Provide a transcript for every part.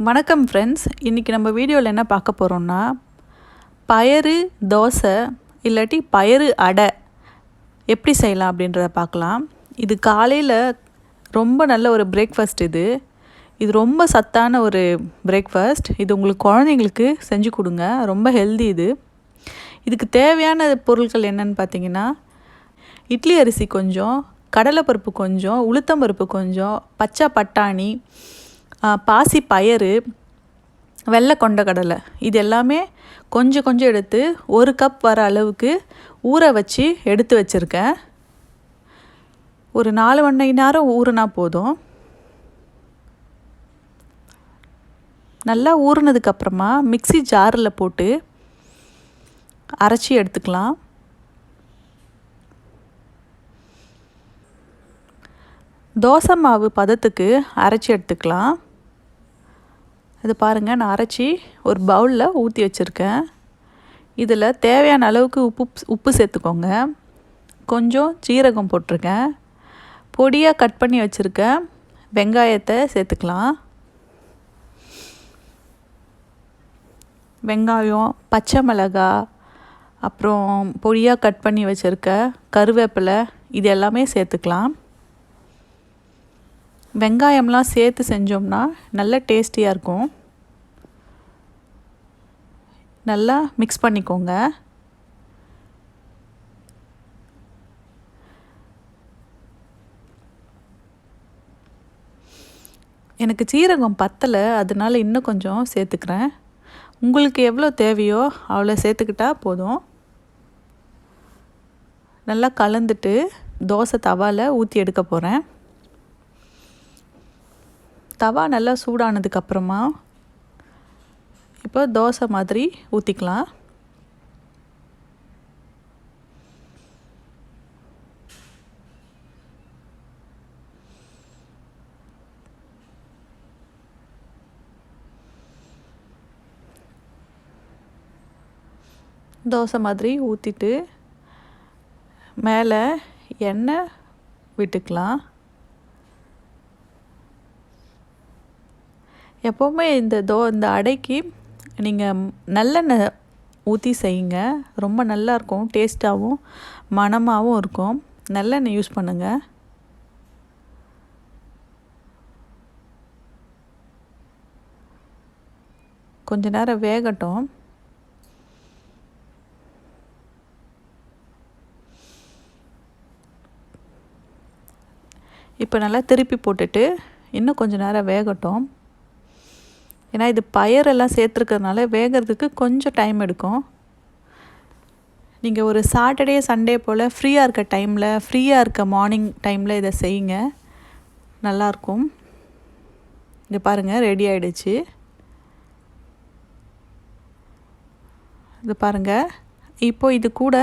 வணக்கம் ஃப்ரெண்ட்ஸ். இன்றைக்கி நம்ம வீடியோவில் என்ன பார்க்க போகிறோம்னா, பயறு தோசை இல்லாட்டி பயறு அடை எப்படி செய்யலாம் அப்படின்றத பார்க்கலாம். இது காலையில் ரொம்ப நல்ல ஒரு பிரேக்ஃபாஸ்ட். இது ரொம்ப சத்தான ஒரு பிரேக்ஃபாஸ்ட். இது உங்களுக்கு குழந்தைங்களுக்கு செஞ்சு கொடுங்க, ரொம்ப ஹெல்தி. இதுக்கு தேவையான பொருட்கள் என்னென்னு பார்த்தீங்கன்னா, இட்லி அரிசி கொஞ்சம், கடலைப்பருப்பு கொஞ்சம், உளுத்தம்பருப்பு கொஞ்சம், பச்சை பட்டாணி, பாசி பயறு, வெள்ளை கொண்டக்கடலை, இது எல்லாமே கொஞ்சம் கொஞ்சம் எடுத்து 1 கப் வர அளவுக்கு ஊற வச்சு எடுத்து வச்சுருக்கேன். ஒரு 4 மணி நேரம் ஊறினா போதும். நல்லா ஊறினதுக்கப்புறமா மிக்ஸி ஜாரில் போட்டு அரைச்சி எடுத்துக்கலாம். தோசை மாவு பதத்துக்கு அரைச்சி எடுத்துக்கலாம். இது பாருங்கள், நான் அரைச்சி ஒரு பவுலில் ஊற்றி வச்சுருக்கேன். இதில் தேவையான அளவுக்கு உப்பு சேர்த்துக்கோங்க. கொஞ்சம் சீரகம் போட்டிருக்கேன். பொடியாக கட் பண்ணி வச்சுருக்கேன் வெங்காயத்தை சேர்த்துக்கலாம். வெங்காயம், பச்சை மிளகாய், அப்புறம் பொடியாக கட் பண்ணி வச்சுருக்க கருவேப்பிலை, இது எல்லாமே சேர்த்துக்கலாம். வெங்காயம்லாம் சேர்த்து செஞ்சோம்னா நல்ல டேஸ்டியாக இருக்கும். நல்லா மிக்ஸ் பண்ணிக்கோங்க. எனக்கு சீரகம் பத்தலை, அதனால இன்னும் கொஞ்சம் சேர்த்துக்கிறேன். உங்களுக்கு எவ்வளோ தேவையோ அவ்வளோ சேர்த்துக்கிட்டா போதும். நல்லா கலந்துட்டு தோசை தவாவில் ஊற்றி எடுக்க போகிறேன். தவா நல்லா சூடானதுக்கப்புறமா இப்போ தோசை மாதிரி ஊற்றிக்கலாம். தோசை மாதிரி ஊற்றிட்டு மேலே எண்ணெய் விட்டுக்கலாம். எப்போவுமே இந்த அடைக்கு நீங்கள் நல்லெண்ணெய் ஊற்றி செய்யுங்க. ரொம்ப நல்லாயிருக்கும், டேஸ்ட்டாகவும் மணமாகவும் இருக்கும். நல்லெண்ணெய் யூஸ் பண்ணுங்கள். கொஞ்ச நேரம் வேகட்டும். இப்போ நல்லா திருப்பி போட்டுட்டு இன்னும் கொஞ்சம் நேரம் வேகட்டும். ஏன்னா இது பயரெல்லாம் சேர்த்துருக்கிறதுனால வேகிறதுக்கு கொஞ்சம் டைம் எடுக்கும். நீங்கள் ஒரு சாட்டர்டே சண்டே போல் ஃப்ரீயாக இருக்க மார்னிங் டைமில் இதை செய்யுங்க, நல்லாயிருக்கும். இது பாருங்கள், ரெடி ஆகிடுச்சு. இது பாருங்கள். இப்போது இது கூட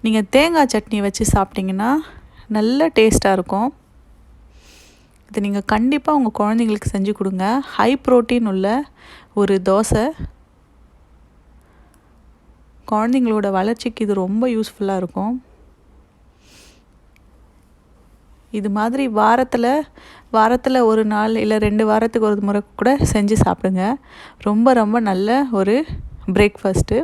நீங்கள் தேங்காய் சட்னி வச்சு சாப்பிட்டிங்கன்னா நல்ல டேஸ்ட்டாக இருக்கும். இது நீங்கள் கண்டிப்பாக உங்கள் குழந்தைங்களுக்கு செஞ்சு கொடுங்க. ஹை ப்ரோட்டீன் உள்ள ஒரு தோசை. குழந்தைங்களோட வளர்ச்சிக்கு இது ரொம்ப யூஸ்ஃபுல்லாக இருக்கும். இது மாதிரி வாரத்தில் ஒரு நாள் இல்லை 2 வாரத்துக்கு ஒரு முறை கூட செஞ்சு சாப்பிடுங்க. ரொம்ப ரொம்ப நல்ல ஒரு பிரேக்ஃபாஸ்ட்டு.